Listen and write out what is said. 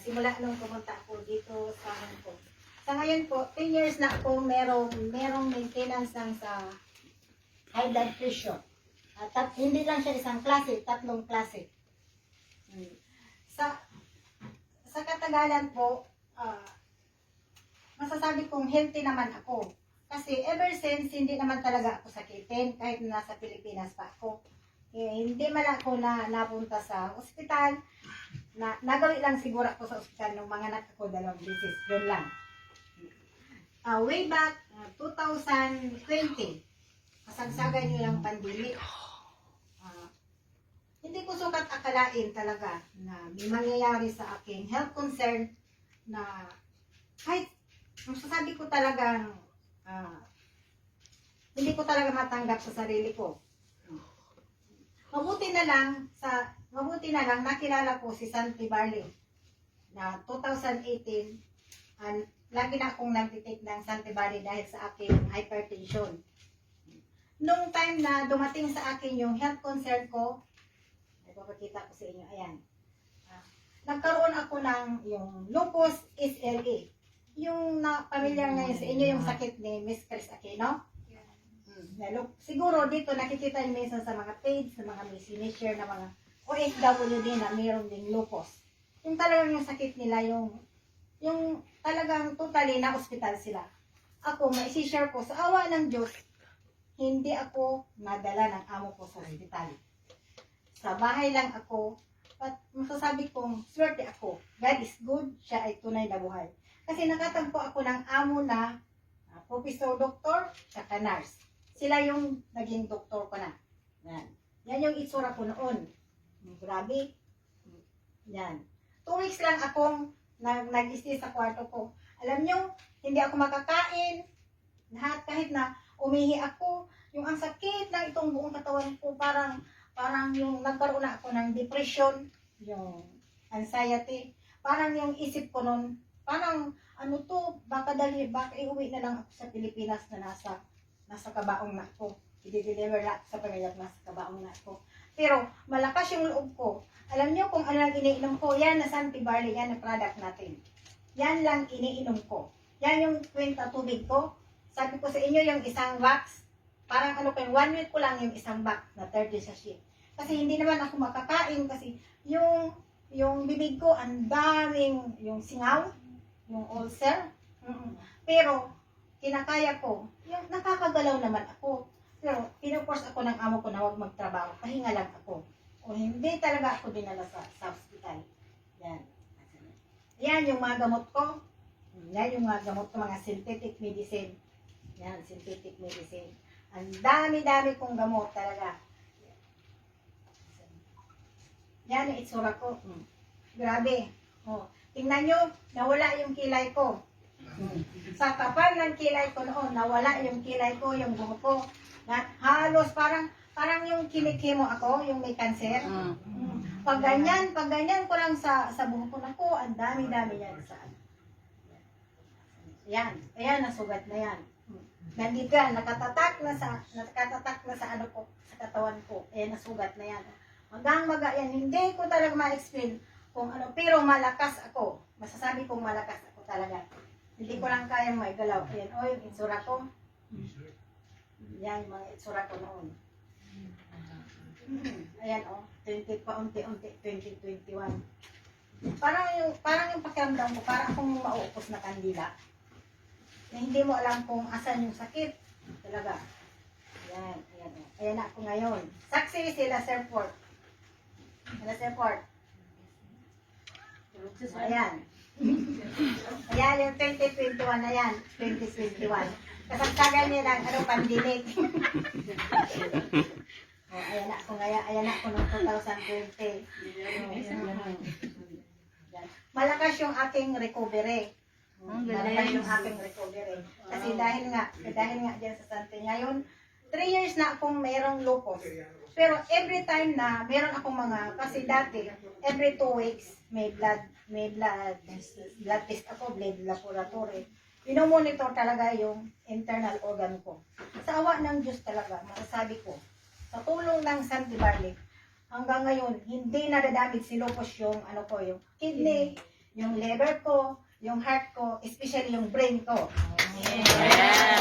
simula nung pumunta ako dito sa Hong Kong. Sa ngayon po, 10 years na ako merong maintenance ng sa high blood pressure. Hindi lang siya isang klase, tatlong klase. Sa katagalan po, masasabi kong healthy naman ako. Kasi ever since, hindi naman talaga ako sakitin kahit nasa Pilipinas pa ako. Hindi man ako napunta sa ospital. Nagawi lang siguro ako sa ospital nung mga anak ko 2 beses. Yun lang. Way back 2020, kasagsagan nyo lang pandemic. Hindi ko sukat akalain talaga na may mangyayari sa aking health concern na kahit masasabi ko talagang hindi ko talaga matanggap sa sarili ko. Mabuti na lang nakilala ko si Santi Barley na 2018 lagi na akong nagtitake ng Santi Barley dahil sa aking hypertension. Nung time na dumating sa akin yung health concern ko, ipapakita ko sa inyo, ayan. Nagkaroon ako ng yung lupus SLE. Yung pamilyar ngayon sa inyo yung sakit ni Miss Chris Aquino. Siguro dito nakikita niyo minsan sa mga page, sa mga may sinishare na mga OFW din na mayroon ding lupus. Yung talagang yung sakit nila, yung talagang totally na ospital sila. Ako, maisishare ko sa awa ng Diyos, hindi ako nadala ng amo ko sa ospital. Sa bahay lang ako, at masasabi kong swerte ako. God is good, siya ay tunay na buhay. Kasi nakatagpo ako ng amo na professor, doktor, saka nurse. Sila yung naging doktor ko na. Yan yung itsura ko noon. Grabe. Yan. 2 weeks lang akong nag-stay sa kwarto ko. Alam nyo, hindi ako makakain. Lahat, kahit na umihi ako, yung ang sakit ng itong buong katawan ko, parang yung nagkaroon na ako ng depression, yung anxiety. Parang yung isip ko noon, parang baka iuwi na lang ako sa Pilipinas na nasa kabaong na ako. I-deliver na ako sa pamilya nasa kabaong na ako. Pero malakas yung loob ko. Alam nyo kung ano lang iniinom ko, yan na Santi Barley, yan na product natin. Yan lang iniinom ko. Yan yung kwenta tubig ko. Sabi ko sa inyo yung isang box, parang 1 week ko lang yung isang box na 30 sachet. Kasi hindi naman ako makakain kasi yung bibig ko ang daming yung singaw, yung ulcer. Pero kinakaya ko. Yung nakakagalaw naman ako. Pero pinuforce ako ng amo ko na huwag magtrabaho. Pahinga lang ako. O hindi talaga ako dinala sa hospital. Yan. Yan yung mga gamot ko. Yan yung mga gamot ko, mga synthetic medicine. Yan, synthetic medicine. Ang dami-dami kong gamot talaga. Yan yung itsura ko. Grabe. Tingnan nyo, nawala yung kilay ko. Sa kapal ng kilay ko noon, nawala yung kilay ko, yung buhok ko. Halos parang yung kinikimo ako, yung may kanser. Pag ganyan ko lang sa buhok ko, nako, ang dami-dami yan sa yan. Ayan, nasugat na yan. Nandito yan, nakatatak na sa ano ko, sa katawan ko. Ayan, nasugat na yan. Hanggang yan, hindi ko talaga ma-explain kung ano, pero malakas ako. Masasabi kong malakas ako talaga. Hindi ko lang kaya maigalaw. Ayan, yung itsura ko. Yan, yung mga itsura ko noon. Ayan, 20 pa, unti-unti, 2021. Parang yung pakiramdam ko, parang akong mauupos na kandila. Na hindi mo alam kung asan yung sakit. Talaga. Ayan, ayan. Ayan na ako ngayon. Saksi sila, Sir Port. Sila, Sir Port. Ayan. Ayan, yung 2021 na yan. 2021. Kasagsagan niya lang, pandemic. Ayan na ako ngayon. Ayan na ako noong 2020. Malakas yung aking recovery. Malakas yung aking recovery. Kasi dahil nga dyan sa Santi ngayon, 3 years na akong mayroong lupus. Pero every time na meron akong kasi dati, every 2 weeks, may blood test ako, blood laboratory. Pinomonitor talaga yung internal organ ko. Sa awa ng Diyos talaga, masasabi ko, sa tulong ng Santi Barley, hanggang ngayon, hindi nadadamage si lupus yung kidney, yung liver ko, yung heart ko, especially yung brain ko. Yes.